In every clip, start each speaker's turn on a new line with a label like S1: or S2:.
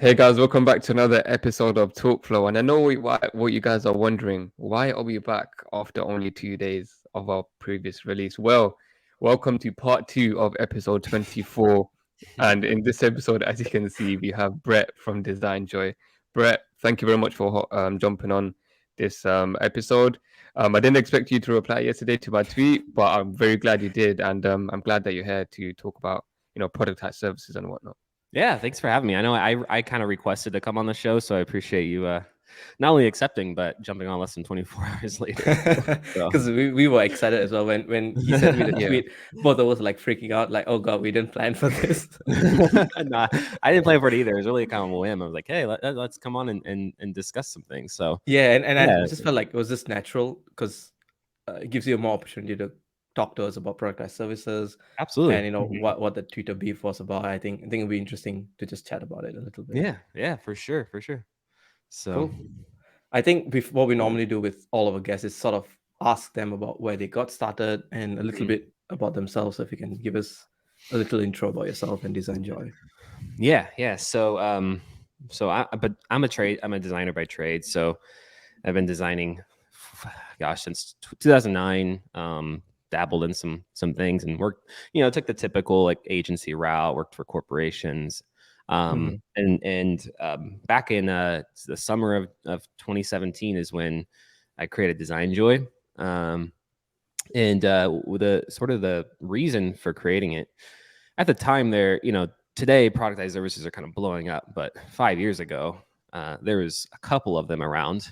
S1: Hey guys, welcome back to another episode of TalkFlow. And I know what you guys are wondering. Why are we back after only 2 days of our previous release? Well, welcome to part two of episode 24. And in this episode, as you can see, we have Brett from DesignJoy. Brett, thank you very much for jumping on this episode. I didn't expect you to reply yesterday to my tweet, but I'm very glad you did. And I'm glad that you're here to talk about, productized services and whatnot.
S2: Yeah, thanks for having me. I know I kind of requested to come on the show, so I appreciate you not only accepting but jumping on less than 24 hours later.
S3: Because we were excited as well when he sent me the
S1: Yeah.
S3: tweet. Both of us like freaking out, like, oh god, we didn't plan for this.
S2: Nah, I didn't plan for it either. It was really kind of a whim. I was like, hey, let's come on and discuss some things. So
S3: Yeah, and I just felt like it was just natural because it gives you more opportunity to talk to us about productized services.
S2: absolutely.
S3: And what the Twitter beef was about. I think it'd be interesting to just chat about it a little bit.
S2: Yeah, for sure. So
S3: Cool. I think what we normally do with all of our guests is sort of ask them about where they got started and a little bit about themselves. So if you can give us a little intro about yourself and DesignJoy.
S2: Yeah. So I'm a designer by trade. So I've been designing, since 2009. Dabbled in some things and worked, took the typical like agency route, worked for corporations. And back in the summer of 2017 is when I created DesignJoy. And the sort of the reason for creating it at the time there, today productized services are kind of blowing up, but 5 years ago, there was a couple of them around.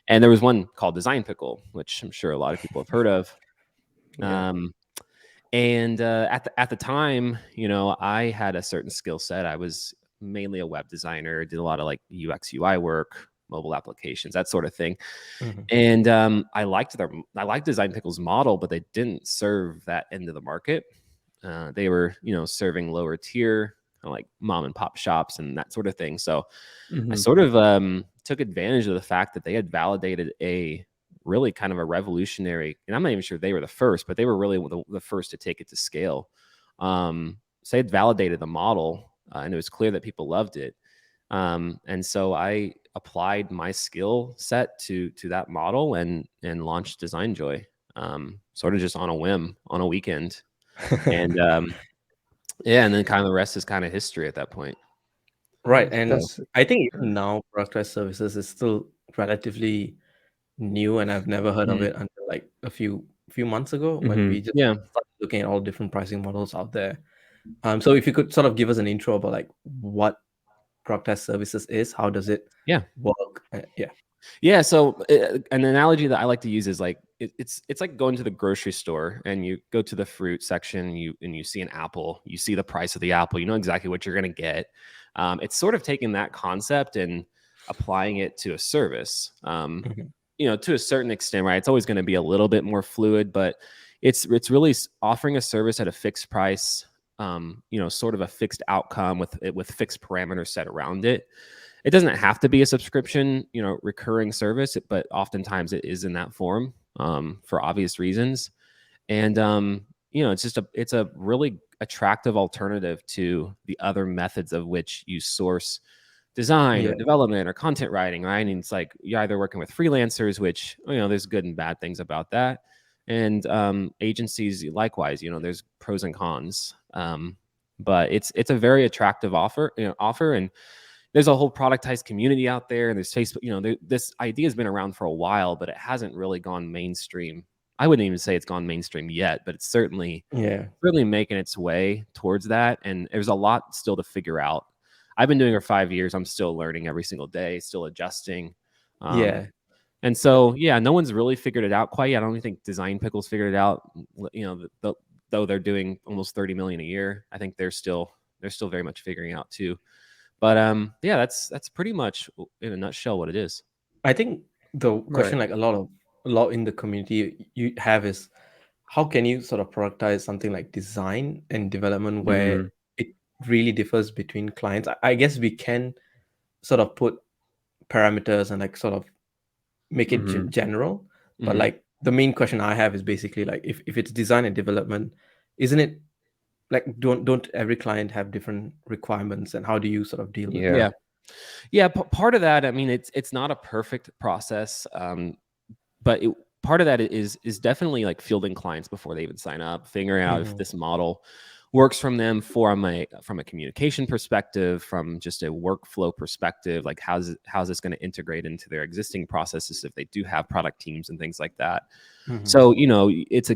S2: And there was one called Design Pickle, which I'm sure a lot of people have heard of.
S3: Yeah.
S2: And at the time, I had a certain skill set. I was mainly a web designer, did a lot of like UX UI work, mobile applications, that sort of thing. And I liked Design Pickle's model, but they didn't serve that end of the market. They were, serving lower tier, kind of like mom and pop shops and that sort of thing. So I sort of took advantage of the fact that they had validated a really kind of a revolutionary, and I'm not even sure they were the first, but they were really the first to take it to scale. So they had validated the model, and it was clear that people loved it. And so I applied my skill set to that model and launched DesignJoy, sort of just on a whim on a weekend. And and then kind of the rest is kind of history at that point.
S3: Right. And I think even now productized services is still relatively new, and I've never heard of it until like a few months ago when we just started looking at all different pricing models out there. So if you could sort of give us an intro about like what productized services is, how does it work?
S2: Yeah. So an analogy that I like to use is like it's like going to the grocery store and you go to the fruit section and you see an apple, you see the price of the apple, you know exactly what you're going to get. It's sort of taking that concept and applying it to a service. To a certain extent, right? It's always going to be a little bit more fluid, but it's really offering a service at a fixed price, sort of a fixed outcome with fixed parameters set around it. It doesn't have to be a subscription, recurring service, but oftentimes it is in that form, for obvious reasons. And, it's a really attractive alternative to the other methods of which you source design or development or content writing, right? And it's like you're either working with freelancers, which, there's good and bad things about that. And agencies, likewise, there's pros and cons. But it's a very attractive offer, and there's a whole productized community out there, and there's Facebook. This idea has been around for a while, but it hasn't really gone mainstream. I wouldn't even say it's gone mainstream yet, but it's certainly making its way towards that. And there's a lot still to figure out. I've been doing it for 5 years. I'm still learning every single day, still adjusting. And so, no one's really figured it out quite yet. I don't think Design Pickle's figured it out. Though they're doing almost 30 million a year, I think they're still very much figuring out too. But that's pretty much in a nutshell what it is.
S3: I think the question like a lot in the community you have is how can you sort of productize something like design and development where it really differs between clients? I guess we can sort of put parameters and like sort of make it general, but like the main question I have is basically like if it's design and development, isn't it like don't every client have different requirements, and how do you sort of deal with that?
S2: Yeah. Part of that, I mean, it's not a perfect process, but part of that is definitely like fielding clients before they even sign up, figuring out if this model works from them from a communication perspective, from just a workflow perspective, like how's this going to integrate into their existing processes if they do have product teams and things like that. So, you know,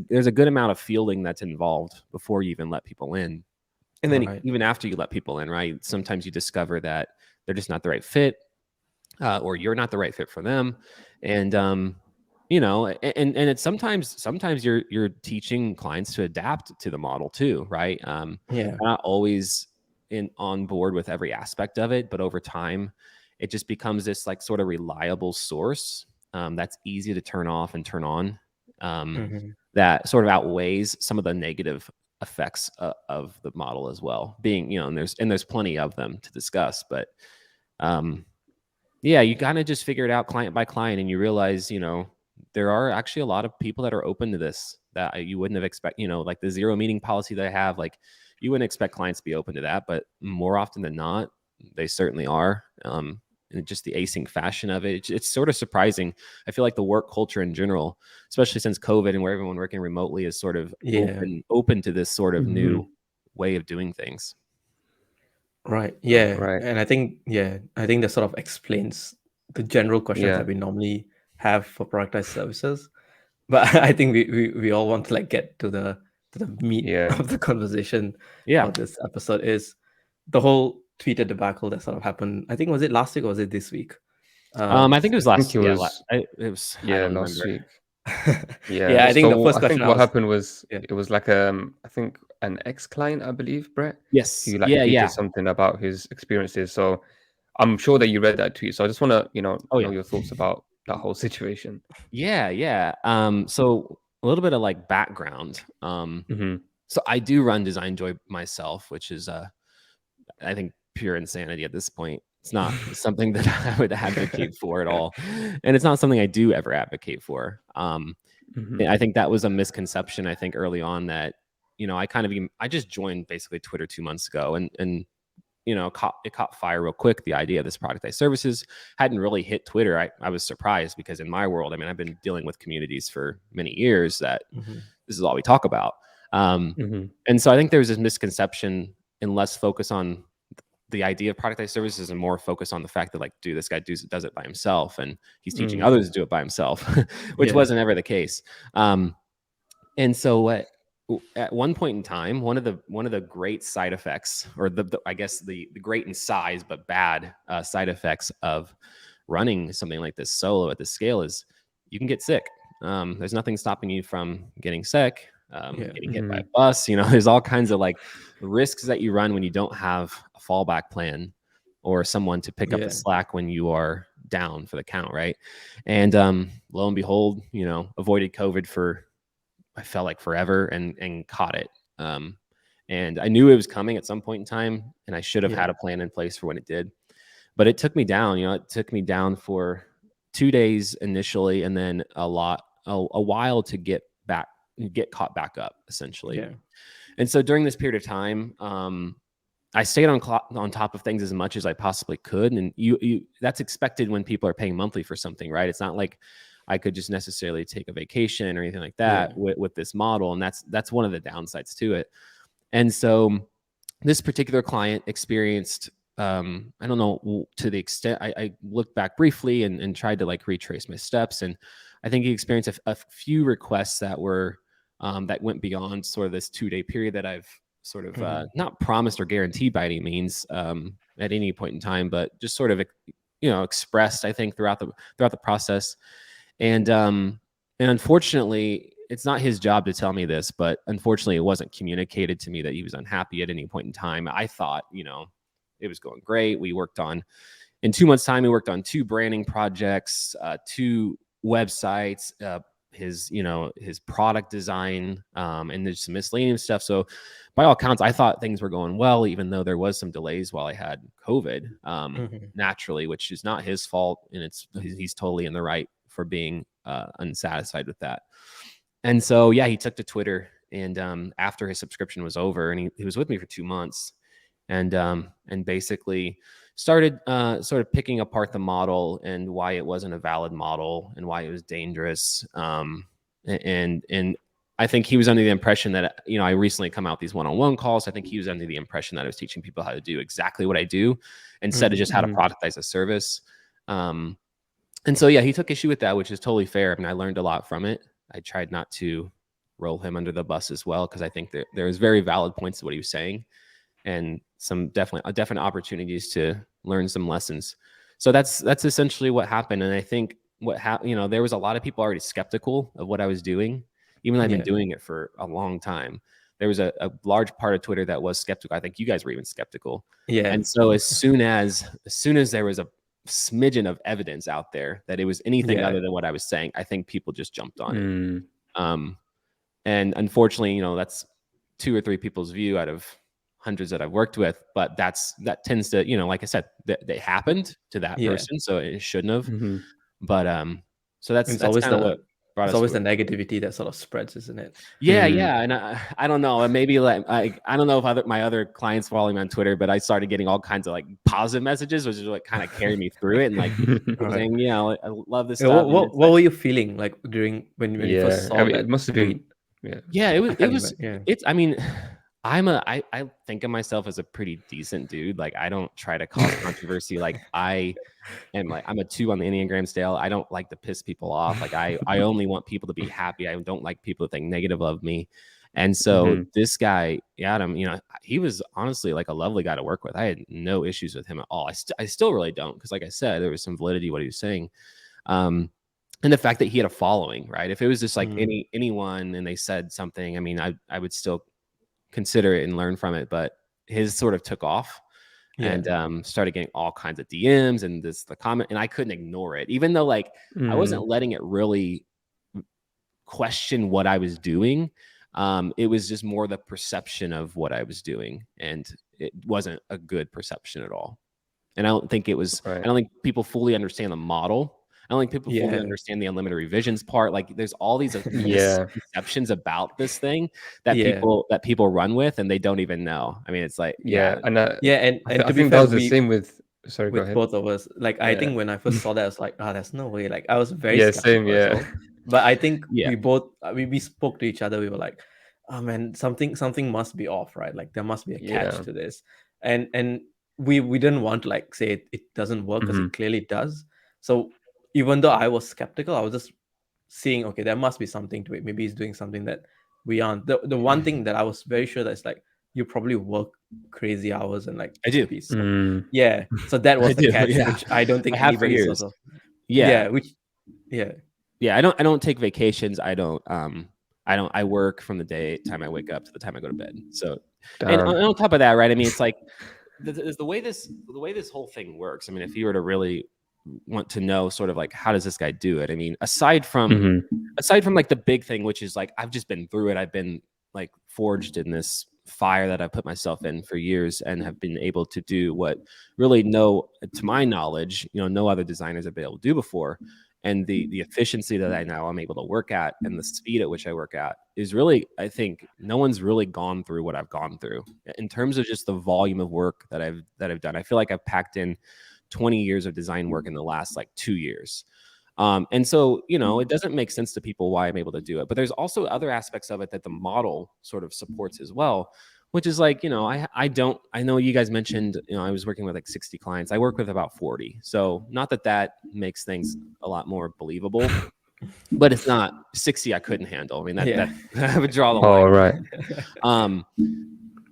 S2: there's a good amount of fielding that's involved before you even let people in. And then even after you let people in, right? Sometimes you discover that they're just not the right fit, or you're not the right fit for them. And, you know, and it's sometimes you're teaching clients to adapt to the model too, right? Not always on board with every aspect of it, but over time, it just becomes this like sort of reliable source that's easy to turn off and turn on. That sort of outweighs some of the negative effects of the model as well. Being, you know, and there's plenty of them to discuss, but yeah, you kind of just figure it out client by client, and you realize, you know, there are actually a lot of people that are open to this that you wouldn't have expected. You know, like the 0 meeting policy that I have, like you wouldn't expect clients to be open to that, but more often than not, they certainly are. And just the async fashion of it, it's sort of surprising. I feel like the work culture in general, especially since COVID and where everyone working remotely, is sort of open to this sort of new way of doing things.
S3: Right. And I think that sort of explains the general questions that we normally have for productized services. But I think we all want to like get to the meat of the conversation of this episode, is the whole Twitter debacle that sort of happened. I think, was it last week or was it this week?
S2: I think it was last.
S1: It was
S2: week.
S1: last week.
S3: I think the first question
S1: what happened was it was like I think an ex-client, I believe, Brett.
S2: Yes.
S1: Who like tweeted something about his experiences. So I'm sure that you read that tweet. So I just want to, know your thoughts about that whole situation.
S2: So a little bit of like background. So I do run DesignJoy myself, which is I think pure insanity at this point. It's not something that I would advocate for at all. And it's not something I do ever advocate for. I think that was a misconception, I think, early on, that, you know, I just joined basically Twitter 2 months ago, and you know, it caught fire real quick. The idea of this productized services hadn't really hit Twitter. I was surprised, because in my world, I mean, I've been dealing with communities for many years that this is all we talk about. And so I think there's this misconception and less focus on the idea of productized services and more focus on the fact that, like, dude, this guy does it by himself, and he's teaching others to do it by himself, which wasn't ever the case. And so at one point in time, one of the great side effects, or I guess the great in size but bad side effects of running something like this solo at this scale, is you can get sick. There's nothing stopping you from getting sick, getting hit by a bus. You know, there's all kinds of like risks that you run when you don't have a fallback plan or someone to pick up the slack when you are down for the count, right? And lo and behold, you know, avoided COVID for, I felt like, forever, and caught it. And I knew it was coming at some point in time, and I should have had a plan in place for when it did. But it took me down. You know, it took me down for 2 days initially, and then a while to get caught back up, essentially. And so during this period of time, I stayed on top of things as much as I possibly could. And that's expected when people are paying monthly for something, right? It's not like I could just necessarily take a vacation or anything like that with this model. And that's one of the downsides to it. And so this particular client experienced, I don't know, to the extent I looked back briefly and tried to like retrace my steps. And I think he experienced a few requests that were, that went beyond sort of this 2-day period that I've sort of not promised or guaranteed by any means at any point in time, but just sort of, you know, expressed, I think, throughout the process. And unfortunately, it's not his job to tell me this, but unfortunately, it wasn't communicated to me that he was unhappy at any point in time. I thought, you know, it was going great. In 2 months' time, we worked on 2 branding projects, 2 websites, his product design, and there's some miscellaneous stuff. So by all accounts, I thought things were going well, even though there was some delays while I had COVID, naturally, which is not his fault. And he's totally in the right for being unsatisfied with that. And so, he took to Twitter And after his subscription was over, and he was with me for 2 months, and basically started sort of picking apart the model and why it wasn't a valid model and why it was dangerous. And I think he was under the impression that, you know, I recently come out these one-on-one calls. I think he was under the impression that I was teaching people how to do exactly what I do instead of just how to productize a service. And so, yeah, he took issue with that, which is totally fair. I mean, I learned a lot from it. I tried not to roll him under the bus as well, because I think there was very valid points to what he was saying, and some definite opportunities to learn some lessons. So that's essentially what happened. And I think you know, there was a lot of people already skeptical of what I was doing, even though I've been doing it for a long time. There was a large part of Twitter that was skeptical. I think you guys were even skeptical.
S3: Yeah.
S2: And so as soon as there was a smidgen of evidence out there that it was anything other than what I was saying, I think people just jumped on it. And unfortunately, you know, that's 2 or 3 people's view out of hundreds that I've worked with, but that tends to, you know, like I said, they happened to that person, so it shouldn't have. But so that's kind of what brought us.
S3: It's always the negativity that sort of spreads, isn't it?
S2: Yeah. And I don't know, maybe like I don't know if my other clients follow me on Twitter, but I started getting all kinds of like positive messages, which is like kind of carried me through it, and like saying, you know, I love this stuff.
S3: What were you feeling like during when you first saw that?
S1: It must have been.
S2: Yeah, it was. It's. I mean, I think of myself as a pretty decent dude. Like, I don't try to cause controversy. Like, I'm a 2 on the Enneagram scale. I don't like to piss people off. Like, I only want people to be happy. I don't like people to think negative of me. And so this guy, Adam, you know, he was honestly like a lovely guy to work with. I had no issues with him at all. I still really don't, because like I said, there was some validity to what he was saying. And the fact that he had a following, right? If it was just like anyone and they said something, I mean, I would still consider it and learn from it. But his sort of took off and started getting all kinds of DMs and the comment, and I couldn't ignore it, even though like I wasn't letting it really question what I was doing. It was just more the perception of what I was doing, and it wasn't a good perception at all. And I don't think it was. I don't think people fully understand the model. I don't think people fully understand the unlimited revisions part. like there's all these misconceptions about this thing that people run with, and they don't even know. I mean, it's like
S3: and
S1: I think that was the same with
S3: both of us. Like I think when I first saw that, I was like, there's no way. Like I was very skeptical
S1: same,
S3: as well. But I think we both we spoke to each other. We were like, oh man, something must be off, right? Like there must be a catch to this. And we didn't want to like say it doesn't work, because it clearly does. So even though I was skeptical, I was just seeing, okay, there must be something to it. Maybe he's doing something that we aren't. The one thing that I was very sure that's like, you probably work crazy hours and like
S2: I do.
S3: So that was the catch, which I don't think anybody sort of
S2: I don't take vacations. I work from the time I wake up to the time I go to bed. So and on top of that, right, I mean, it's like the way this whole thing works. I mean, if you were to really want to know sort of like, how does this guy do it? I mean, aside from like the big thing, which is like, I've just been through it. I've been like forged in this fire that I put myself in for years, and have been able to do what really to my knowledge, you know, no other designers have been able to do before. And the efficiency that I'm able to work at, and the speed at which I work at, is really, I think no one's really gone through what I've gone through in terms of just the volume of work that I've done. I feel like I've packed in 20 years of design work in the last like 2 years. And so, you know, it doesn't make sense to people why I'm able to do it. But there's also other aspects of it that the model sort of supports as well, which is like, you know, I know you guys mentioned, you know, I was working with like 60 clients. I work with about 40. So not that makes things a lot more believable, but it's not 60 I couldn't handle. I mean, that I would draw the line.
S1: Oh, right.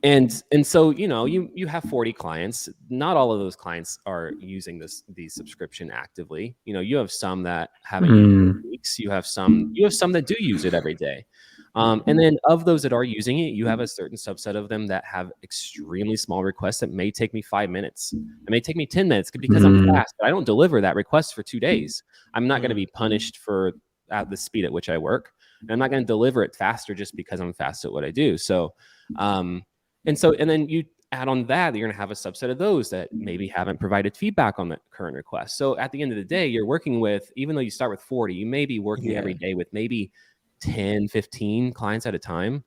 S2: And so, you know, you have 40 clients. Not all of those clients are using the subscription actively. You know, you have some that haven't used it in weeks. You have some that do use it every day. And then of those that are using it, you have a certain subset of them that have extremely small requests that may take me 5 minutes. It may take me 10 minutes because I'm fast, but I don't deliver that request for 2 days. I'm not going to be punished for the speed at which I work. And I'm not going to deliver it faster just because I'm fast at what I do. So, and then you add on that you're going to have a subset of those that maybe haven't provided feedback on the current request. So at the end of the day, you're working with, even though you start with 40, you may be working every day with maybe 10, 15 clients at a time.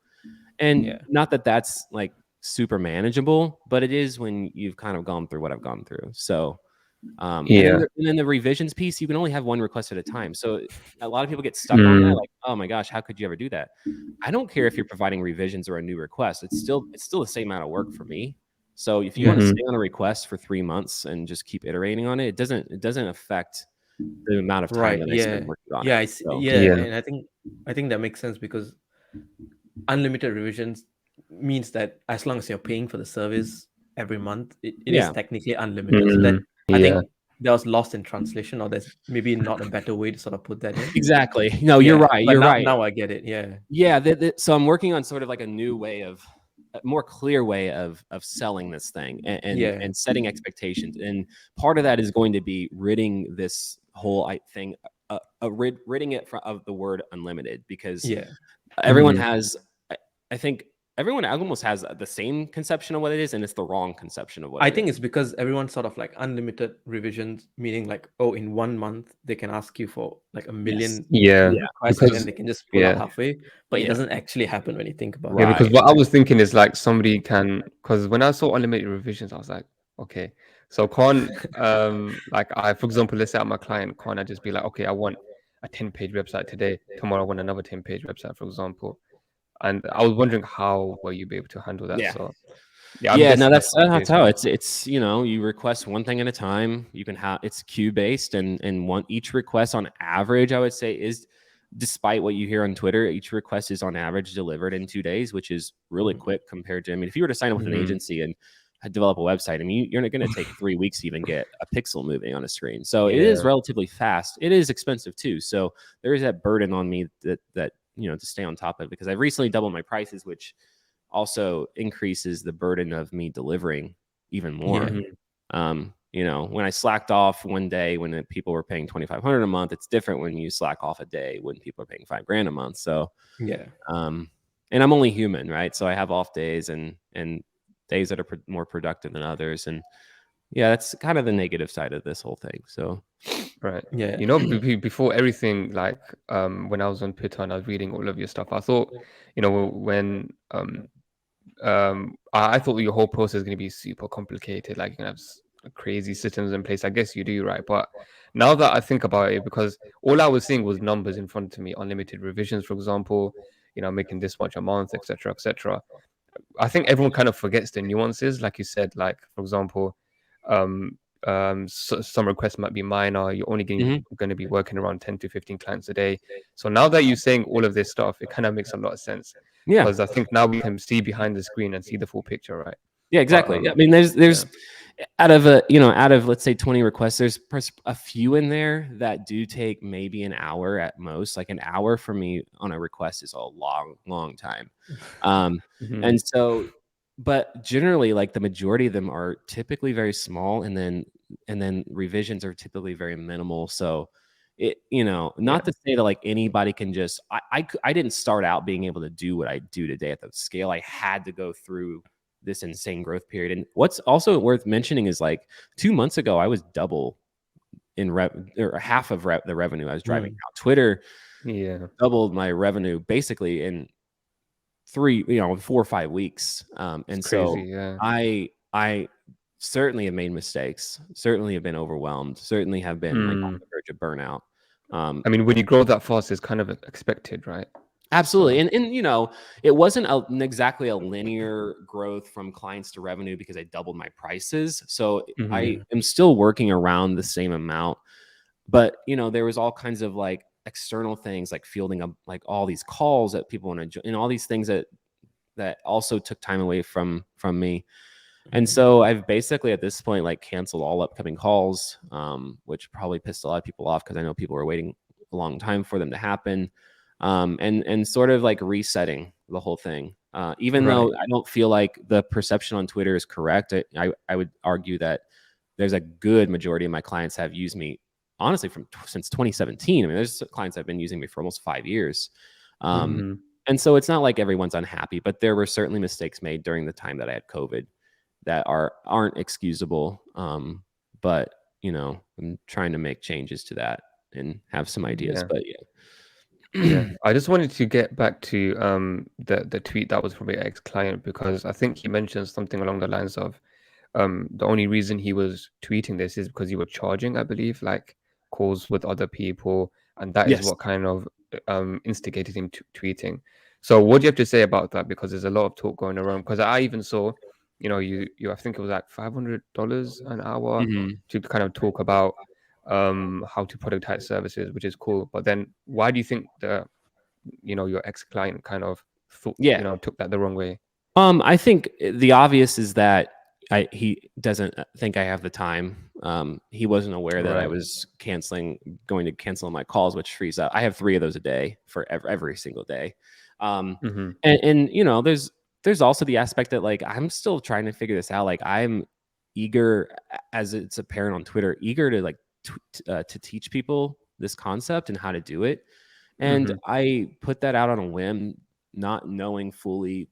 S2: And not that that's like super manageable, but it is when you've kind of gone through what I've gone through. So, and then the revisions piece, you can only have one request at a time. So a lot of people get stuck on that. Like, oh my gosh, how could you ever do that? I don't care if you're providing revisions or a new request. It's still the same amount of work for me. So if you want to stay on a request for 3 months and just keep iterating on it, it doesn't affect the amount of time that I spend working on it.
S3: I see.
S2: So,
S3: And I think that makes sense, because unlimited revisions means that as long as you're paying for the service every month, it is technically unlimited. So that I think that was lost in translation, or there's maybe not a better way to sort of put that in.
S2: Exactly. No, you're right.
S3: But
S2: You're right.
S3: Now I get it.
S2: So I'm working on sort of like a new way of, a more clear way of selling this thing and setting expectations. And part of that is going to be ridding this whole thing, ridding it of the word unlimited, because everyone has, I think everyone almost has the same conception of what it is, and it's the wrong conception of what
S3: I think it's because everyone's sort of like unlimited revisions, meaning like, oh, in 1 month they can ask you for like 1 million requests, and then they can just pull out halfway. But it doesn't actually happen when you think about it.
S1: Yeah, because what I was thinking is like somebody can, because when I saw unlimited revisions, I was like, okay, so can't like for example, let's say I'm a client, can't I just be like, okay, I want a 10-page website today, tomorrow I want another 10-page website, for example. And I was wondering how will you be able to handle that? So
S2: no, that's how it's you request one thing at a time. You can have, it's queue based, and each request on average, I would say, is, despite what you hear on Twitter, each request is on average delivered in 2 days, which is really quick compared to, I mean, if you were to sign up with an agency and develop a website, I mean, you're going to take 3 weeks to even get a pixel moving on a screen. So it is relatively fast. It is expensive too. So there is that burden on me that to stay on top of it, because I've recently doubled my prices, which also increases the burden of me delivering even more. When I slacked off one day when people were paying $2,500 a month, it's different when you slack off a day when people are paying $5,000 a month. So and I'm only human, right? So I have off days and days that are more productive than others, and that's kind of the negative side of this whole thing. So
S1: before everything, like when I was on Twitter and I was reading all of your stuff, I thought, when I thought your whole process is going to be super complicated, like you're going to have crazy systems in place. I guess you do, right? But now that I think about it, because all I was seeing was numbers in front of me, unlimited revisions, for example, making this much a month, etc., etc. I think everyone kind of forgets the nuances, like you said. Like, for example, some requests might be minor. You're only going to be working around 10 to 15 clients a day. So now that you're saying all of this stuff, it kind of makes a lot of sense. Because I think now we can see behind the screen and see the full picture, right?
S2: Yeah, exactly. I mean, there's out of let's say 20 requests, there's a few in there that do take maybe an hour at most. Like an hour for me on a request is a long time. And so, but generally, like the majority of them are typically very small, and then revisions are typically very minimal. So not to say that like anybody can just, I didn't start out being able to do what I do today at the scale. I had to go through this insane growth period. And what's also worth mentioning is like 2 months ago, I was double in or half of the revenue I was driving out. Twitter doubled my revenue basically in 4 or 5 weeks. And crazy, so I certainly have made mistakes, certainly have been overwhelmed, certainly have been like on the verge of burnout.
S1: I mean, when you grow that fast, it's kind of expected, right?
S2: Absolutely. So. And it wasn't exactly a linear growth from clients to revenue because I doubled my prices. So I am still working around the same amount, but there was all kinds of like external things, like fielding up like all these calls that people want to, and all these things that also took time away from me. And so I've basically at this point like canceled all upcoming calls, which probably pissed a lot of people off because I know people were waiting a long time for them to happen. And sort of like resetting the whole thing. Even though I don't feel like the perception on Twitter is correct, I would argue that there's a good majority of my clients have used me honestly since 2017. I mean, there's clients that have been using me for almost 5 years. And so it's not like everyone's unhappy, but there were certainly mistakes made during the time that I had COVID that aren't excusable. But I'm trying to make changes to that and have some ideas. But
S1: Yeah, I just wanted to get back to the tweet that was from your ex-client, because I think he mentioned something along the lines of the only reason he was tweeting this is because you were charging, I believe, like calls with other people, and that is
S2: Yes.
S1: what kind of instigated him to tweeting. So what do you have to say about that? Because there's a lot of talk going around. Because I even saw, you I think it was like $500 an hour to kind of talk about how to productize services, which is cool. But then why do you think your ex-client kind of thought, took that the wrong way?
S2: I think the obvious is that he doesn't think I have the time. He wasn't aware that I was going to cancel my calls, which frees up. I have 3 of those a day for every single day. And there's also the aspect that like I'm still trying to figure this out. Like I'm eager, as it's apparent on Twitter, eager to like to teach people this concept and how to do it. And I put that out on a whim, not knowing fully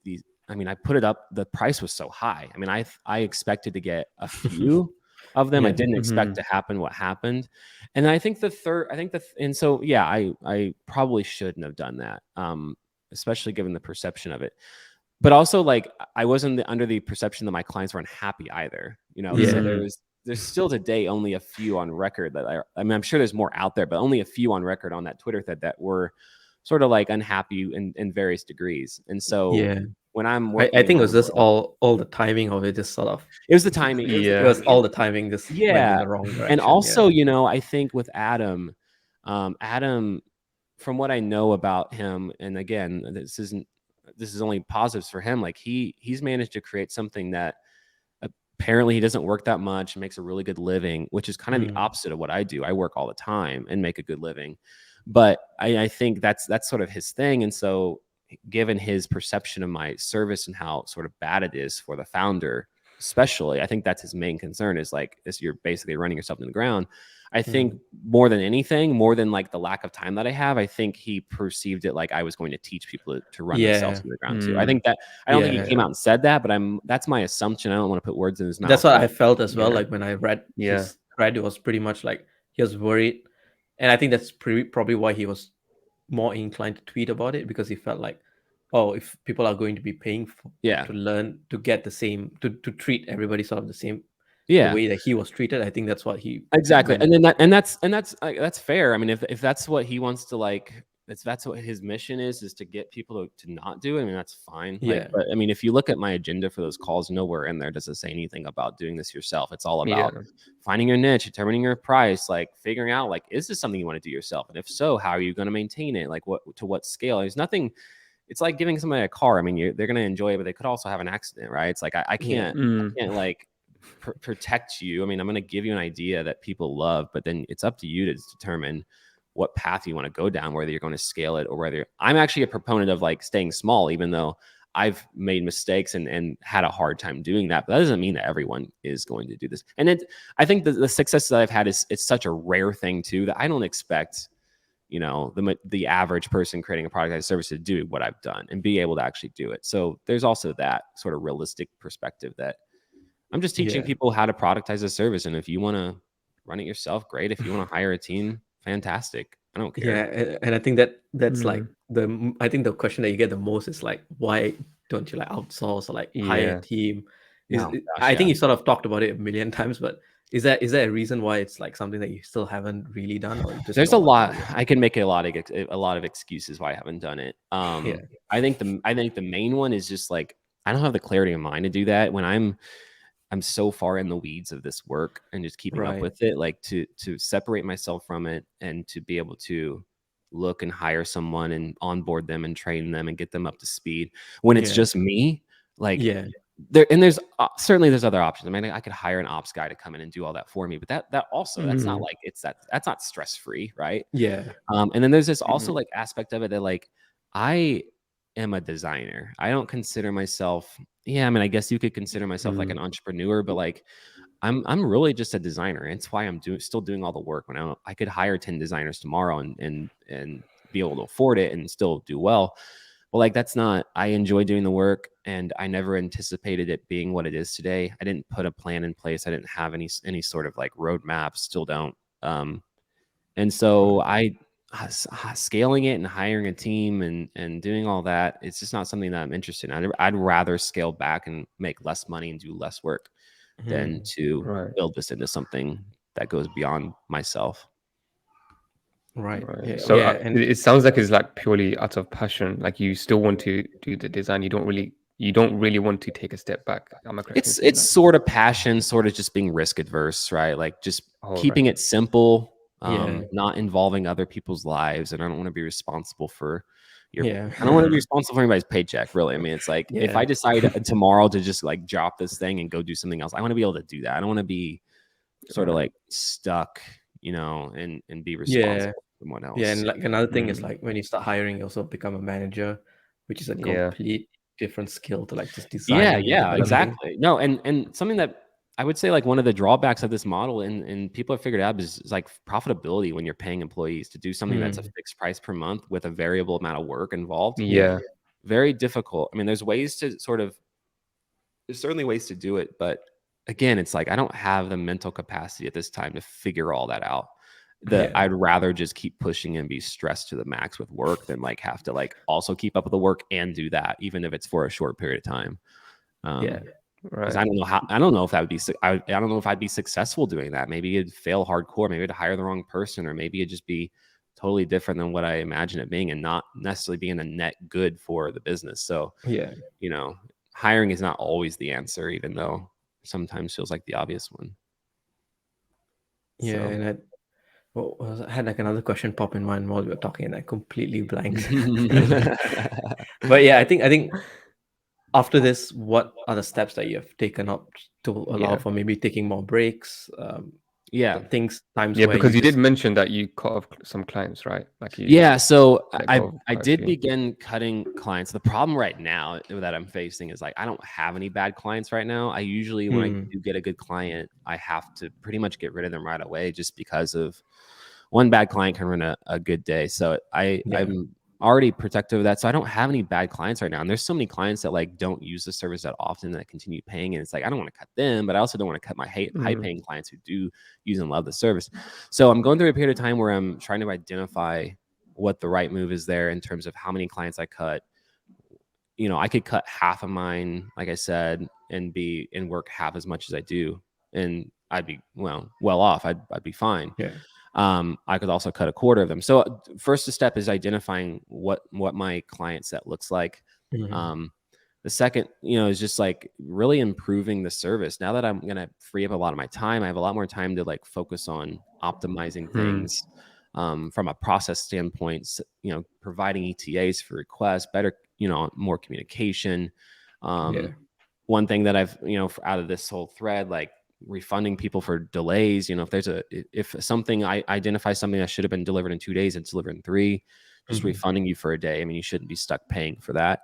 S2: I put it up. The price was so high. I mean, I expected to get a few of them. I didn't expect to happen what happened. And I think I probably shouldn't have done that, especially given the perception of it. But also, like, I wasn't under the perception that my clients weren't happy either. So there's still today only a few on record that I'm sure there's more out there, but only a few on record on that Twitter thread that were sort of like unhappy in various degrees. And so when I'm working,
S3: I think it was just all the timing of it, just sort of.
S2: It was the timing.
S3: It was all the timing just went in the wrong direction.
S2: And also, I think with Adam, from what I know about him, and again, this is only positives for him. Like he's managed to create something that apparently he doesn't work that much and makes a really good living, which is kind of the opposite of what I do. I work all the time and make a good living. But I think that's sort of his thing. And so given his perception of my service and how sort of bad it is for the founder, especially, I think that's his main concern is you're basically running yourself in the ground. I think more than anything, more than like the lack of time that I have, I think he perceived it like I was going to teach people to run themselves in the ground too. I think that I don't think he came out and said that, but that's my assumption. I don't want to put words in his mouth.
S3: That's what I felt as well. Like when I read his thread, it was pretty much like he was worried. And I think that's probably why he was more inclined to tweet about it, because he felt like, oh, if people are going to be paying to learn to get the same, to treat everybody sort of the same the way that he was treated, I think that's what he
S2: exactly. And then that's fair. I mean, if that's what he wants to like, if that's what his mission is to get people to not do it, I mean, that's fine. But I mean, if you look at my agenda for those calls, nowhere in there does it say anything about doing this yourself. It's all about finding your niche, determining your price, like figuring out like, is this something you want to do yourself? And if so, how are you going to maintain it? Like to what scale? There's nothing. It's like giving somebody a car. I mean, they're going to enjoy it, but they could also have an accident, right? It's like I can't like protect you. I mean, I'm going to give you an idea that people love, but then it's up to you to determine what path you want to go down, whether you're going to scale it or whether I'm actually a proponent of like staying small, even though I've made mistakes and had a hard time doing that. But that doesn't mean that everyone is going to do this. And I think the success that I've had it's such a rare thing too, that I don't expect, the average person creating a productized service to do what I've done and be able to actually do it. So there's also that sort of realistic perspective that I'm just teaching people how to productize a service. And if you want to run it yourself, great. If you want to hire a team, fantastic. I don't care.
S3: Yeah, and I think that's like I think the question that you get the most is like, why don't you like outsource or like hire a team? I think you sort of talked about it a million times, but is there a reason why it's like something that you still haven't really done, or just
S2: there's a lot? I can make a lot of excuses why I haven't done it. I think the main one is just like I don't have the clarity of mind to do that when I'm so far in the weeds of this work and just keeping up with it, like to separate myself from it and to be able to look and hire someone and onboard them and train them and get them up to speed when it's just me. Like there's certainly there's other options. I mean, I could hire an ops guy to come in and do all that for me, but that also that's not like that's not stress free, right? And then there's this also like aspect of it that like I am a designer. I don't consider myself. I mean, I guess you could consider myself like an entrepreneur, but like I'm really just a designer. And it's why I'm still doing all the work. When I could hire 10 designers tomorrow and be able to afford it and still do well. Well, like that's not. I enjoy doing the work, and I never anticipated it being what it is today. I didn't put a plan in place. I didn't have any sort of like roadmap. Still don't. And so I scaling it and hiring a team and doing all that, it's just not something that I'm interested in. I'd rather scale back and make less money and do less work than to build this into something that goes beyond myself.
S3: Right. Yeah.
S1: So
S3: yeah. And
S1: it sounds like it's like purely out of passion. Like you still want to do the design. You don't really want to take a step back. Am I correct in saying
S2: It's
S1: that?
S2: sort of passion, sort of just being risk adverse, right? Like just keeping it simple, not involving other people's lives. And I don't want to be responsible for I don't want to be responsible for anybody's paycheck, really. I mean, it's like if I decide tomorrow to just like drop this thing and go do something else, I want to be able to do that. I don't want to be sort of like stuck, and be responsible for someone else.
S3: Yeah, and like another thing is like when you start hiring, you also become a manager, which is a complete different skill to like just design.
S2: Yeah, exactly. No, and something that I would say like one of the drawbacks of this model and people have figured out is like profitability when you're paying employees to do something that's a fixed price per month with a variable amount of work involved.
S1: Yeah.
S2: Very difficult. I mean, there's certainly ways to do it, but again, it's like I don't have the mental capacity at this time to figure all that out. I'd rather just keep pushing and be stressed to the max with work than like have to like also keep up with the work and do that, even if it's for a short period of time. Because I don't know if that would be, I don't know if I'd be successful doing that. Maybe it'd fail hardcore. Maybe I'd hire the wrong person, or maybe it'd just be totally different than what I imagine it being and not necessarily being a net good for the business. So, hiring is not always the answer, even though sometimes feels like the obvious one.
S3: Yeah. And I had like another question pop in mind while we were talking and I completely blanked. But yeah, I think after this, what are the steps that you have taken up to allow for maybe taking more breaks? Times where
S1: because you did mention that you cut off some clients, right? Like
S2: so I did begin cutting clients. The problem right now that I'm facing is like I don't have any bad clients right now. I usually when I do get a good client, I have to pretty much get rid of them right away just because of one bad client can ruin a good day. So I'm already protective of that. So I don't have any bad clients right now. And there's so many clients that like don't use the service that often that continue paying. And it's like, I don't want to cut them, but I also don't want to cut my high paying clients who do use and love the service. So I'm going through a period of time where I'm trying to identify what the right move is there in terms of how many clients I cut. I could cut half of mine, like I said, and work half as much as I do. And I'd be well off. I'd be fine.
S3: Yeah.
S2: I could also cut a quarter of them. So first step is identifying what my client set looks like. The second, is just like really improving the service. Now that I'm going to free up a lot of my time, I have a lot more time to like focus on optimizing things from a process standpoint, providing ETAs for requests, better, more communication. One thing that I've, out of this whole thread, like refunding people for delays. If something I identify something that should have been delivered in 2 days, it's delivered in 3, just refunding you for a day. I mean, you shouldn't be stuck paying for that.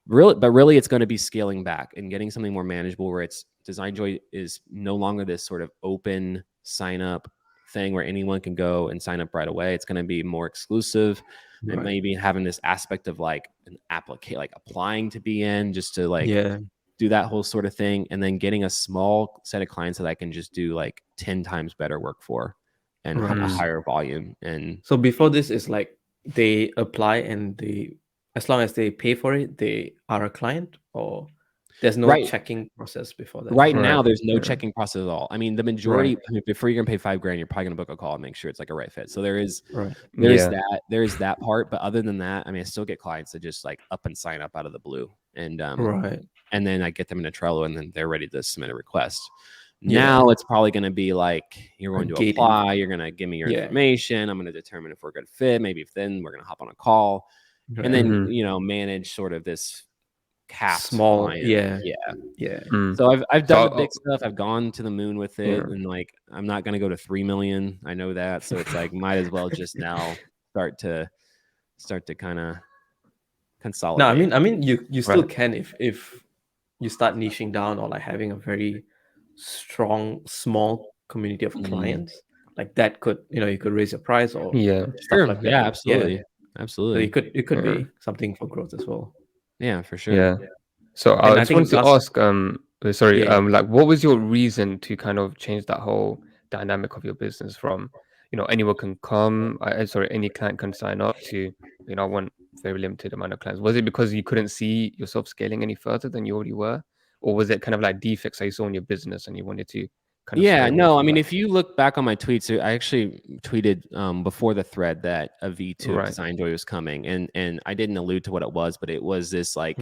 S2: Really it's going to be scaling back and getting something more manageable where it's DesignJoy is no longer this sort of open sign up thing where anyone can go and sign up right away. It's going to be more exclusive and maybe having this aspect of like an application, like applying to be in just to like do that whole sort of thing, and then getting a small set of clients that I can just do like 10 times better work for and a higher volume. And
S3: so before this is like they apply and as long as they pay for it, they are a client, or there's no checking process before that?
S2: Now, there's no checking process at all. I mean, the majority, before you're gonna pay $5,000, you're probably gonna book a call and make sure it's like a right fit. So there is that part. But other than that, I mean, I still get clients that just like up and sign up out of the blue. And and then I get them in a Trello and then they're ready to submit a request. Now it's probably going to be like, you're going to apply, you're going to give me your information. I'm going to determine if we're a good fit. Maybe if then we're going to hop on a call and then, manage sort of this
S3: small
S2: client. So I've done the big stuff. I've gone to the moon with it, and like I'm not going to go to 3 million. I know that. So it's like might as well just now start to kind of consolidate.
S3: No, I mean you still can if you start niching down or like having a very strong small community of clients, like that could, you could raise your price or stuff like that.
S2: Absolutely.
S3: So it could be something for growth as well.
S2: Yeah, for sure.
S1: So I just wanted to ask like what was your reason to kind of change that whole dynamic of your business from anyone can come. Sorry, any client can sign up to, I want very limited amount of clients. Was it because you couldn't see yourself scaling any further than you already were? Or was it kind of like defects that you saw in your business and you wanted to kind of stay away
S2: no, I
S1: from
S2: mean,
S1: that?
S2: if you look back on my tweets, I actually tweeted before the thread that a V2 of DesignJoy was coming, and I didn't allude to what it was, but it was this like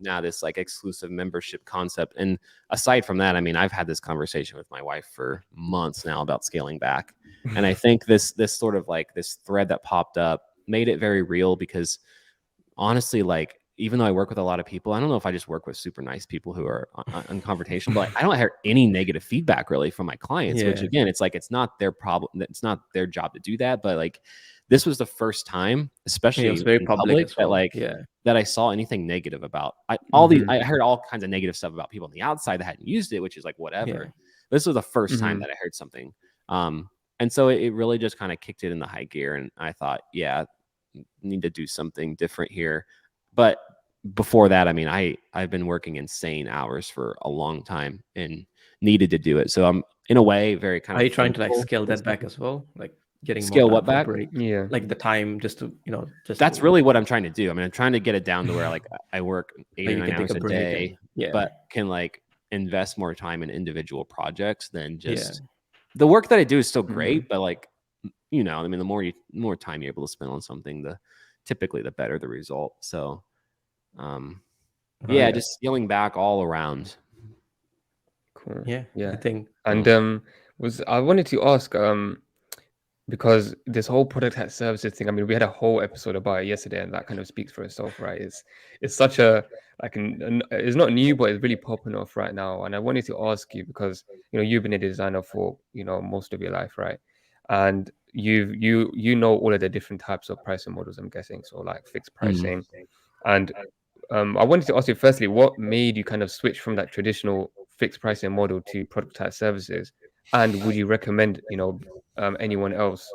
S2: now this like exclusive membership concept. And aside from that, I mean, I've had this conversation with my wife for months now about scaling back, and I think this sort of like this thread that popped up made it very real, because honestly, like, even though I work with a lot of people, I don't know if I just work with super nice people who are unconfrontational, but like, I don't hear any negative feedback really from my clients, which again, it's like, it's not their problem. It's not their job to do that. But like, this was the first time, especially
S3: it's very
S2: in
S3: public as well.
S2: that like, that I saw anything negative about I heard all kinds of negative stuff about people on the outside that hadn't used it, which is like, whatever. This was the first time that I heard something. And so it really just kind of kicked it in the high gear. And I thought, need to do something different here. But before that, I mean, I've been working insane hours for a long time and needed to do it. So I'm in a way very kind of.
S3: Are you trying to like scale that back as well? Like getting
S2: scale
S3: more
S2: what back?
S3: Break?
S1: Yeah.
S3: Like the time just to,
S2: that's really what I'm trying to do. I mean, I'm trying to get it down to where like I work 8 or 9 hours a day, but can like invest more time in individual projects than just the work that I do is still great, but like, I mean, the more time you're able to spend on something, typically the better the result. So, just scaling back all around.
S1: Cool.
S3: Yeah. I think.
S1: And I wanted to ask, because this whole productized services thing, I mean, we had a whole episode about it yesterday, and that kind of speaks for itself, right? It's such a it's not new, but it's really popping off right now. And I wanted to ask you, because you've been a designer for most of your life, right? And you know all of the different types of pricing models, I'm guessing, so like fixed pricing. And I wanted to ask you firstly, what made you kind of switch from that traditional fixed pricing model to productized services? And would you recommend anyone else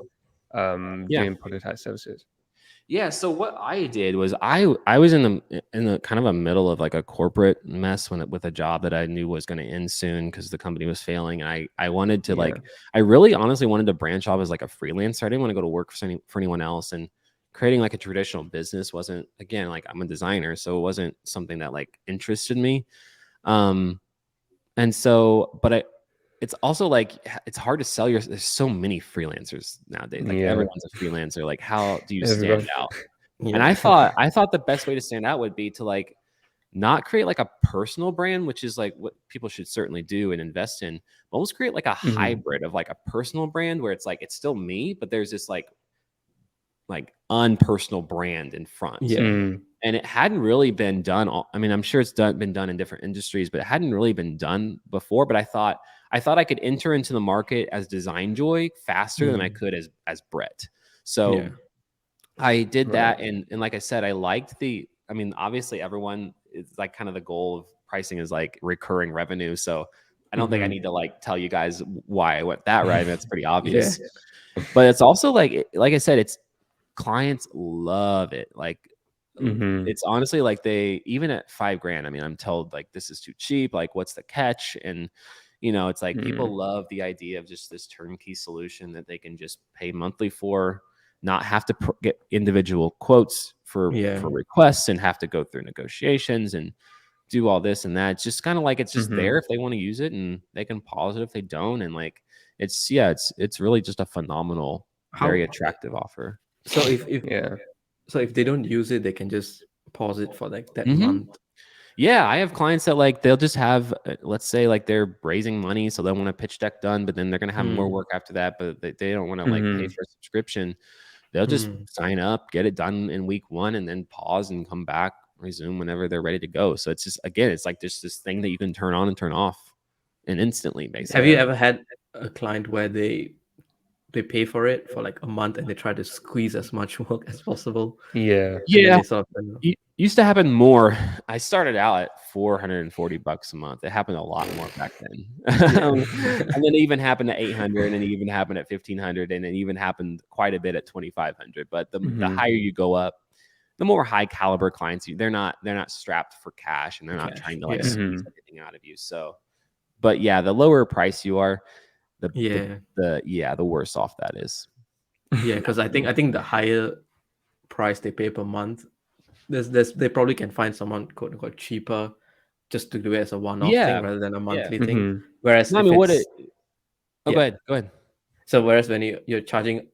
S1: doing productized services?
S2: Yeah. So what I did was I was in the kind of a middle of like a corporate mess with a job that I knew was going to end soon because the company was failing. And I wanted to I really honestly wanted to branch off as like a freelancer. I didn't want to go to work for anyone else, and creating like a traditional business wasn't, again, like I'm a designer, so it wasn't something that like interested me. And so, but it's also like, it's hard to sell there's so many freelancers nowadays. Like everyone's a freelancer. Like, how do you stand out? And I thought the best way to stand out would be to like not create like a personal brand, which is like what people should certainly do and invest in, but almost create like a hybrid of like a personal brand where it's like, it's still me, but there's this like unpersonal brand in front. And it hadn't really been done. I mean, I'm sure it's been done in different industries, but it hadn't really been done before. But I thought I could enter into the market as DesignJoy faster than I could as Brett. So I did that. And like I said, I liked I mean, obviously everyone is like, kind of the goal of pricing is like recurring revenue. So I don't think I need to like tell you guys why I went that right. That's pretty obvious. But it's also like I said, it's clients love it. Like, it's honestly like even at $5,000, I mean, I'm told like, this is too cheap. Like, what's the catch? And, it's like people love the idea of just this turnkey solution that they can just pay monthly for, not have to get individual quotes for requests and have to go through negotiations and do all this and that. It's just kind of like, it's just there if they want to use it, and they can pause it if they don't. And like, it's really just a phenomenal, very attractive offer.
S3: So if they don't use it, they can just pause it for like that month.
S2: Yeah, I have clients that like, they'll just have, let's say like they're raising money, so they want a pitch deck done, but then they're gonna have more work after that, but they don't want to like pay for a subscription. They'll just sign up, get it done in week 1, and then pause and come back, resume whenever they're ready to go. So it's just, again, it's like just this thing that you can turn on and turn off and instantly, basically.
S3: Have you ever had a client where they pay for it for like a month and they try to squeeze as much work as possible?
S2: It used to happen more. I started out at $440 a month. It happened a lot more back then. And then it even happened at $800, and it even happened at $1,500, and it even happened quite a bit at $2,500. But the higher you go up, the more high caliber clients they're not strapped for cash, and they're not trying to like squeeze everything out of you. So, but yeah, the lower price you are, the worse off that is.
S3: Yeah, because I think the higher price they pay per month, there's they probably can find someone quote unquote cheaper just to do it as a one-off thing rather than a monthly thing. Whereas
S2: no, I
S3: if
S2: mean,
S3: it's
S2: go ahead.
S3: So whereas when you're charging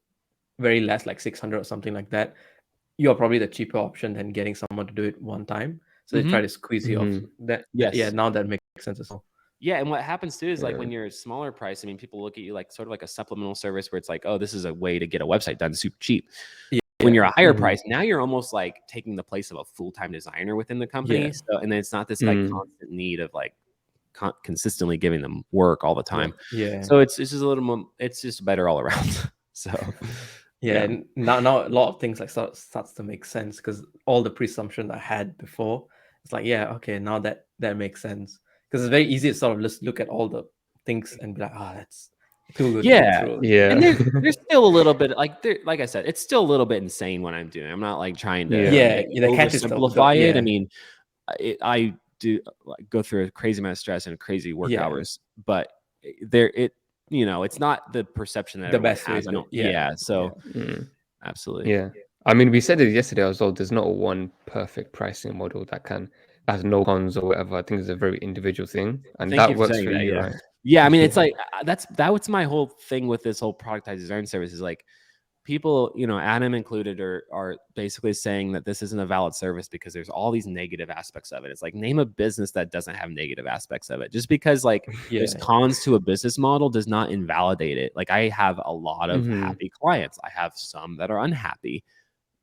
S3: very less, like 600 or something like that, you're probably the cheaper option than getting someone to do it one time. So they try to squeeze you off. Yeah, now that makes sense as well.
S2: Yeah, and what happens too is like when you're smaller price, I mean, people look at you like sort of like a supplemental service where it's like, oh, this is a way to get a website done super cheap. Yeah. When you're a higher price, now you're almost like taking the place of a full-time desiginer within the company. So, and then it's not this like constant need of like consistently giving them work all the time.
S3: Yeah.
S2: So it's just a little more, it's just better all around. So
S3: and now a lot of things like starts to make sense because all the presumption I had before, it's like, yeah, okay, now that makes sense. Because it's very easy to sort of just look at all the things and be like, that's too good to be true.
S2: Yeah. And there's still a little bit like I said, it's still a little bit insane what I'm doing. I'm not like trying to oversimplify it. I mean, I do go through a crazy amount of stress and crazy work hours, but it's not the perception that
S3: the best
S2: has. Absolutely.
S1: Yeah. I mean, we said it yesterday as well. There's not one perfect pricing model that has no cons or whatever. I think it's a very individual thing, and that works for you, right?
S2: Yeah, I mean, it's like that's my whole thing with this whole productized design service is like people, Adam included, are basically saying that this isn't a valid service because there's all these negative aspects of it. It's like, name a business that doesn't have negative aspects of it. Just because like there's cons to a business model does not invalidate it. Like I have a lot of happy clients. I have some that are unhappy.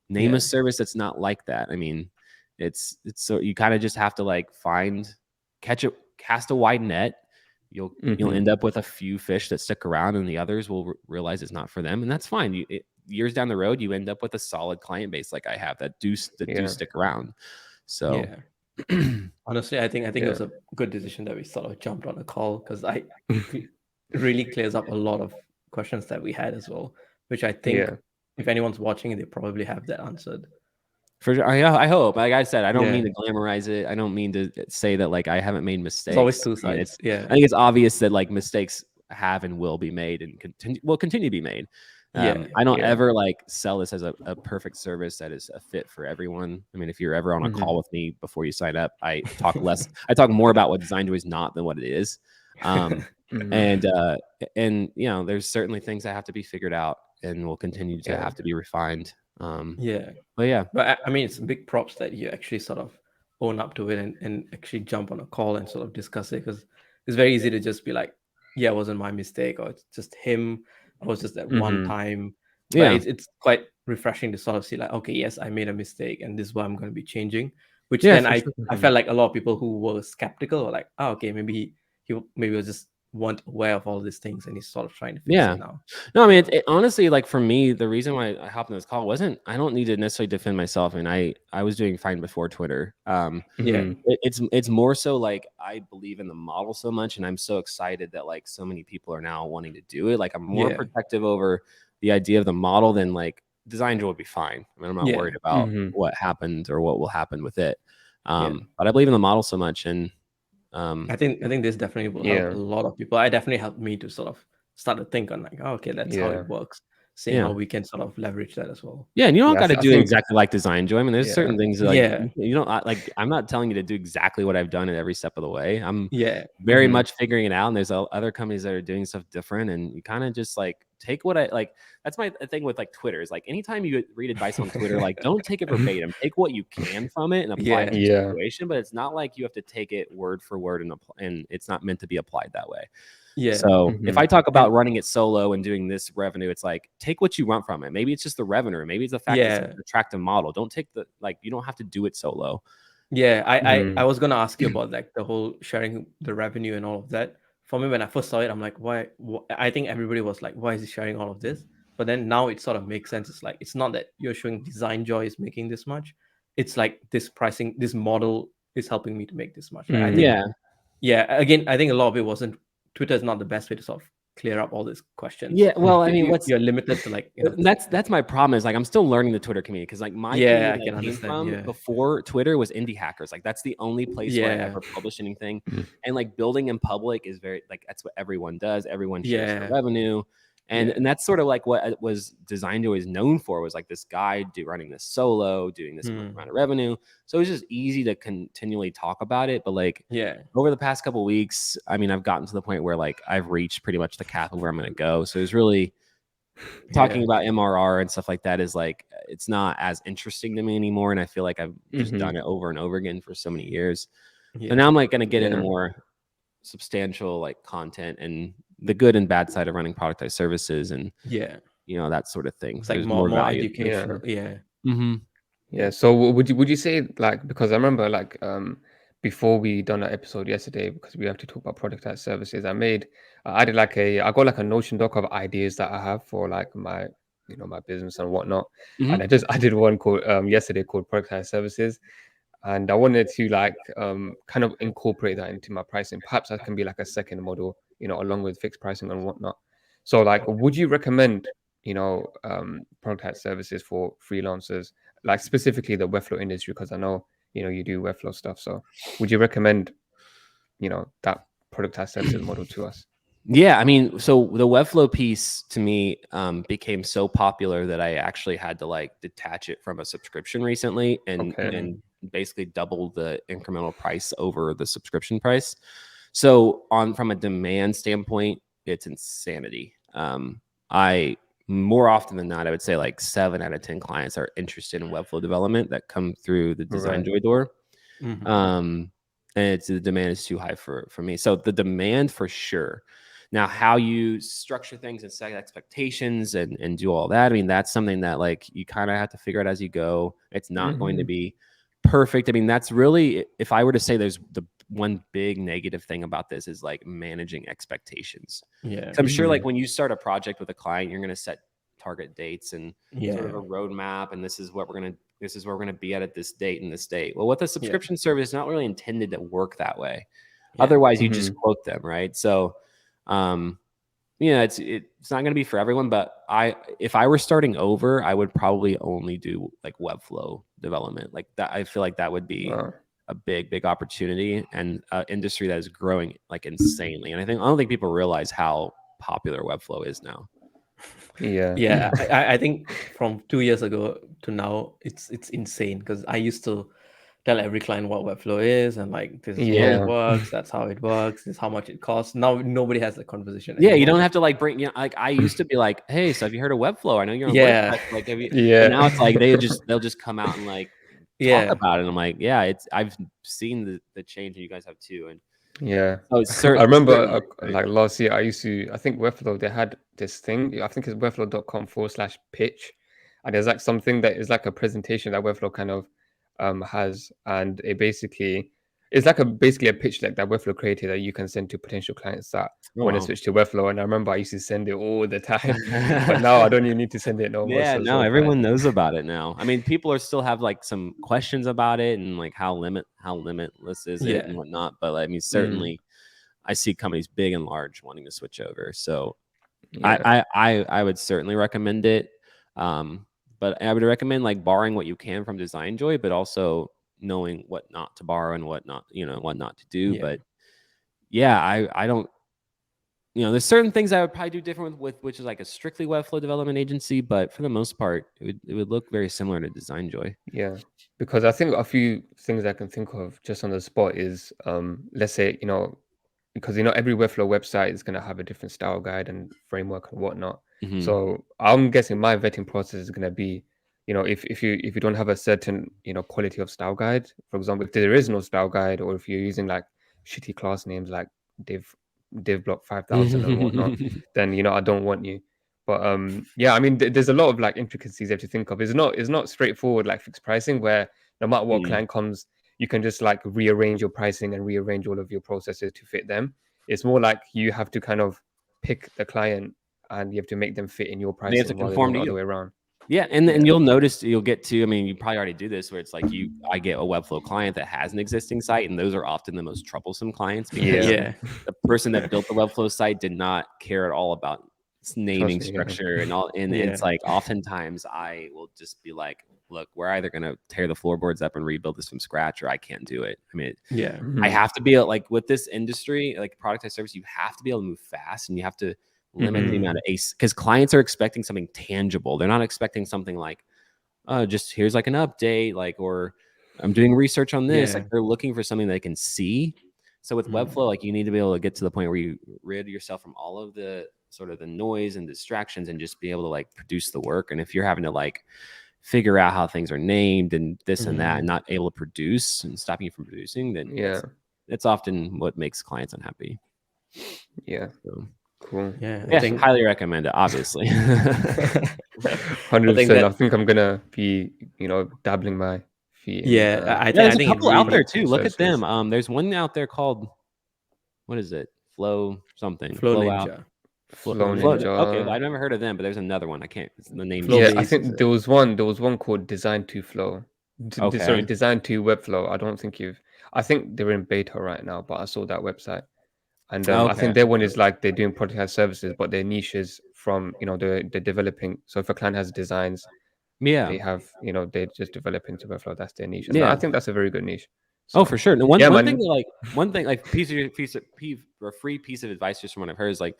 S2: Name a service that's not like that. I mean, it's so you kind of just have to like cast a wide net. You'll end up with a few fish that stick around, and the others will realize it's not for them, and that's fine. Years down the road, you end up with a solid client base like I have that do stick around. So,
S3: honestly, I think it was a good decision that we sort of jumped on a call because it really clears up a lot of questions that we had as well, which I think if anyone's watching, they probably have that answered.
S2: For sure. I hope. Like I said, I don't mean to glamorize it. I don't mean to say that like I haven't made mistakes.
S3: It's always two sides.
S2: I think it's obvious that like mistakes have and will be made and will continue to be be made. I don't ever like sell this as a perfect service that is a fit for everyone. I mean, if you're ever on a call with me before you sign up, I talk more about what DesignJoy is not than what it is. And there's certainly things that have to be figured out and will continue to have to be refined.
S3: But I mean, it's big props that you actually sort of own up to it and actually jump on a call and sort of discuss it, because it's very easy to just be like, yeah, it wasn't my mistake, or it's just him, or it's just that one time. But it's quite refreshing to sort of see like, okay, yes, I made a mistake and this is what I'm going to be changing, which then I felt like a lot of people who were skeptical were like, oh, okay, maybe he was just weren't aware of all these things and he's sort of trying to fix it now.
S2: No, I mean, it honestly, like for me, the reason why I hopped on this call I don't need to necessarily defend myself. I mean, I was doing fine before Twitter. It's more so like I believe in the model so much, and I'm so excited that like so many people are now wanting to do it. Like I'm more protective over the idea of the model than like DesignJoy will be fine. I mean, I'm not worried about what happened or what will happen with it. But I believe in the model so much, and
S3: I think this definitely will help a lot of people. It definitely helped me to sort of start to think on like, oh, okay, that's how it works. Seeing how we can sort of leverage that as well.
S2: Yeah, and you don't got to do it exactly like DesignJoy. I mean, there's certain things that, like you don't like. I'm not telling you to do exactly what I've done at every step of the way. I'm very much figuring it out. And there's other companies that are doing stuff different, and you kind of just like take what I like. That's my thing with like Twitter is like anytime you read advice on Twitter, like don't take it verbatim. Take what you can from it and apply it to the situation. But it's not like you have to take it word for word and it's not meant to be applied that way. So if I talk about running it solo and doing this revenue, it's like take what you want from it. Maybe it's just the revenue. Maybe it's the fact that it's an attractive model. Don't take you don't have to do it solo.
S3: I was gonna ask you about like the whole sharing the revenue and all of that. For me, when I first saw it, I'm like, why? I think everybody was like, why is he sharing all of this? But then now it sort of makes sense. It's like it's not that you're showing DesignJoy is making this much. It's like this pricing, this model is helping me to make this much. Right? I think, again, I think a lot of it wasn't. Twitter is not the best way to sort of clear up all these questions.
S2: Yeah, well, I mean,
S3: you're limited to like,
S2: that's my problem is like I'm still learning the Twitter community because like my community I came from before Twitter was indie hackers. Like that's the only place where I ever published anything. And like building in public is very like that's what everyone does. Everyone shares their revenue. And that's sort of like what was DesignJoy is known for, was like this guy running this solo, doing this amount of revenue. So it's just easy to continually talk about it. But like over the past couple of weeks, I mean, I've gotten to the point where like I've reached pretty much the cap of where I'm going to go. So it's really talking about MRR and stuff like that is like, it's not as interesting to me anymore. And I feel like I've just done it over and over again for so many years. So now I'm like going to get into more substantial like content and the good and bad side of running productized services and you know, that sort of thing.
S3: It's like more value. Educational.
S1: So would you say like, because I remember like before we done that episode yesterday, because we have to talk about productized services, I got like a Notion doc of ideas that I have for like my, you know, my business and whatnot. And I did one called yesterday called productized services. And I wanted to like kind of incorporate that into my pricing. Perhaps that can be like a second model, you know, along with fixed pricing and whatnot. So like, would you recommend, you know, productized services for freelancers, like specifically the Webflow industry? Because I know, you know, you do Webflow stuff. So would you recommend, you know, that productized services model to us?
S2: Yeah, I mean, so the Webflow piece to me became so popular that I actually had to like detach it from a subscription recently and basically double the incremental price over the subscription price. So from a demand standpoint, it's insanity. I more often than not, I would say like 7 out of 10 clients are interested in Webflow development that come through the DesignJoy door. And the demand is too high for me. So the demand for sure. Now, how you structure things and set expectations and do all that, I mean, that's something that like you kind of have to figure out as you go. It's not going to be perfect. I mean, that's really, if I were to say there's the one big negative thing about this is like managing expectations. So I'm sure like when you start a project with a client, you're going to set target dates and sort of a roadmap. And this is where we're going to be at this date and this date. Well, with a subscription service, it's not really intended to work that way. Otherwise, you just quote them, right? So, it's not going to be for everyone, but if I were starting over, I would probably only do like Webflow development like that. I feel like that would be a big opportunity and industry that is growing like insanely. And I don't think people realize how popular Webflow is now.
S3: I think from 2 years ago to now, it's insane because I used to tell every client what Webflow is and like this is how it works, that's how it works, this is how much it costs. Now nobody has the conversation anymore.
S2: You don't have to like bring, you know, like I used to be like, hey, so have you heard of Webflow? I know you're on WordPress. Like, have you? And now it's like they'll just come out and like talk about it. And I'm like, I've seen the change, and you guys have too. And
S1: so I remember like last year I think Webflow, they had this thing, I think it's webflow.com/pitch, and there's like something that is like a presentation that Webflow kind of has, and it's like basically a pitch deck that Webflow created that you can send to potential clients that want to switch to Webflow. And I remember I used to send it all the time, but now I don't even need to send it no more.
S2: Everyone knows about it now. I mean, people still have like some questions about it and like how limitless is it and whatnot. But I mean, certainly I see companies big and large wanting to switch over. So I would certainly recommend it. But I would recommend like borrowing what you can from DesignJoy, but also knowing what not to borrow and what not to do. But I don't, there's certain things I would probably do different with which is like a strictly Webflow development agency, but for the most part, it would look very similar to DesignJoy.
S1: Yeah, because I think a few things I can think of just on the spot is, let's say, because every Webflow website is going to have a different style guide and framework and whatnot. So I'm guessing my vetting process is going to be, if you don't have a certain quality of style guide, for example, if there is no style guide, or if you're using like shitty class names like div block 5000 and whatnot, then I don't want you. But I mean, there's a lot of like intricacies you have to think of. It's not straightforward like fixed pricing where no matter what client comes, you can just like rearrange your pricing and rearrange all of your processes to fit them. It's more like you have to kind of pick the client and you have to make them fit in your pricing rather than the other way around.
S2: Yeah, and you'll notice you'll get to. I mean, you probably already do this, where it's like I get a Webflow client that has an existing site, and those are often the most troublesome clients because the person that built the Webflow site did not care at all about naming structure and all. And it's like oftentimes I will just be like, look, we're either gonna tear the floorboards up and rebuild this from scratch, or I can't do it. I mean, I have to be like with this industry, like productized service, you have to be able to move fast, and you have to limit the amount of ace, because clients are expecting something tangible. They're not expecting something like, just here's like an update, like, or I'm doing research on this. Like, they're looking for something they can see. So with Webflow, like, you need to be able to get to the point where you rid yourself from all of the sort of the noise and distractions and just be able to like produce the work. And if you're having to like figure out how things are named and this and that and not able to produce and stopping you from producing, then it's often what makes clients unhappy. So.
S1: Cool.
S2: Yeah, I think highly recommend it, obviously.
S1: 100%. I think I'm gonna be, dabbling my feet in.
S2: There's a couple out there too. Look at them. There's one out there called, what is it? Flow something.
S3: Flow Ninja.
S1: Flow Ninja.
S2: Okay, I've never heard of them, but there's another one. I can't. The name.
S1: I think there was one called Design2Flow. Sorry, Design2Webflow. I think they're in beta right now, but I saw that website. And I think their one is like they're doing productized services, but their niches from, they're developing. So if a client has designs, they have, they're just developing to Webflow. That's their niche. And I think that's a very good niche.
S2: So, for sure. Now, one thing like free piece of advice just from what I've heard is like,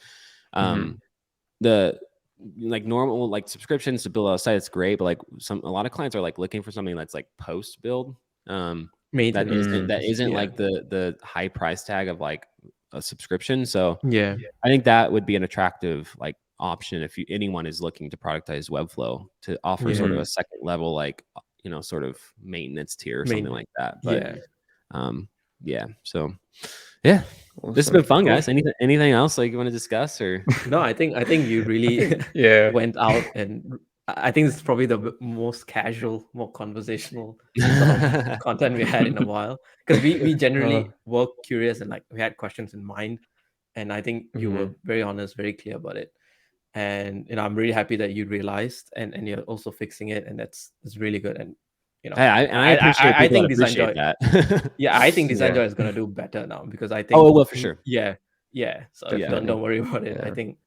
S2: the like normal like subscriptions to build a site, it's great, but like a lot of clients are like looking for something that's like post build. That isn't like the high price tag of like a subscription. So
S3: I
S2: think that would be an attractive like option if anyone is looking to productize Webflow, to offer sort of a second level like sort of maintenance tier or something like that. But so awesome. This has been fun, guys. Anything else like you want to discuss? Or
S3: no, I think you really went out, and I think it's probably the most casual, more conversational sort of content we had in a while, because we generally were curious and like we had questions in mind, and I think you were very honest, very clear about it, and I'm really happy that you realized and you're also fixing it, and that's really good. And I think DesignJoy
S2: that.
S3: I think DesignJoy is gonna do better now, because I think
S2: it will for sure.
S3: So don't worry about it. I think.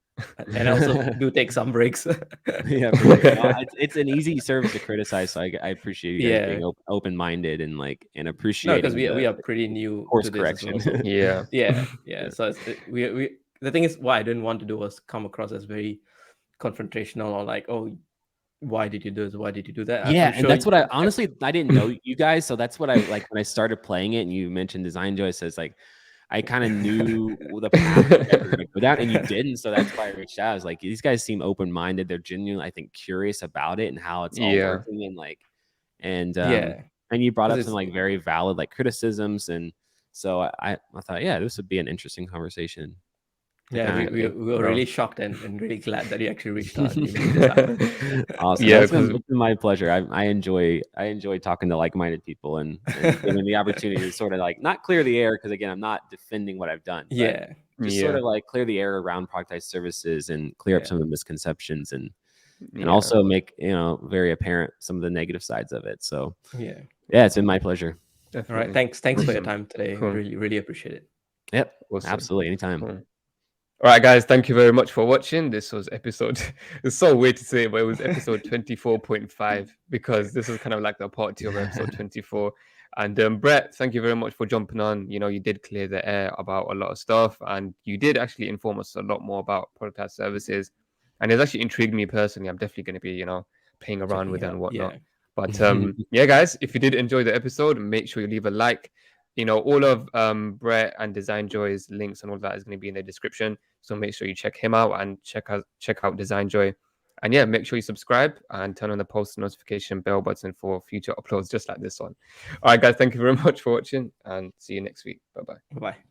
S3: And also do take some breaks.
S2: It's an easy service to criticize, so I appreciate you guys being open-minded and like and appreciating.
S3: Because we are pretty new
S2: course
S3: to this
S2: correction.
S3: Well. So we the thing is, what I didn't want to do was come across as very confrontational or like, oh, why did you do this? Why did you do that?
S2: And that's what I honestly I didn't know you guys, so that's what I like when I started playing it and you mentioned DesignJoy. Says like, I kind of knew the path you were going to go down, and you didn't. So that's why I reached out. I was like, these guys seem open-minded. They're genuinely, I think, curious about it and how it's all working. And like, and you brought up some like very valid like criticisms, and so I thought, this would be an interesting conversation.
S3: We were really shocked and really glad that you actually reached out.
S2: Awesome. It's been my pleasure. I enjoy talking to like-minded people and giving the opportunity to sort of like not clear the air, because again, I'm not defending what I've done. Just sort of like clear the air around productized services and clear up some of the misconceptions and also make very apparent some of the negative sides of it. So it's been my pleasure.
S3: Definitely. All right, thanks for your time today. Cool. Really appreciate it.
S2: Yep, absolutely, anytime.
S1: Cool. All right, guys, thank you very much for watching. This was episode, it's so weird to say, but it was episode 24.5, because this is kind of like the part 2 of episode 24. And Brett, thank you very much for jumping on. You did clear the air about a lot of stuff, and you did actually inform us a lot more about productized services. And it's actually intrigued me personally. I'm definitely going to be, playing around with it and whatnot. But guys, if you did enjoy the episode, make sure you leave a like. All of Brett and DesignJoy's links and all that is going to be in the description. So make sure you check him out and check out DesignJoy. And make sure you subscribe and turn on the post notification bell button for future uploads just like this one. All right, guys, thank you very much for watching, and see you next week. Bye-bye.
S3: Bye.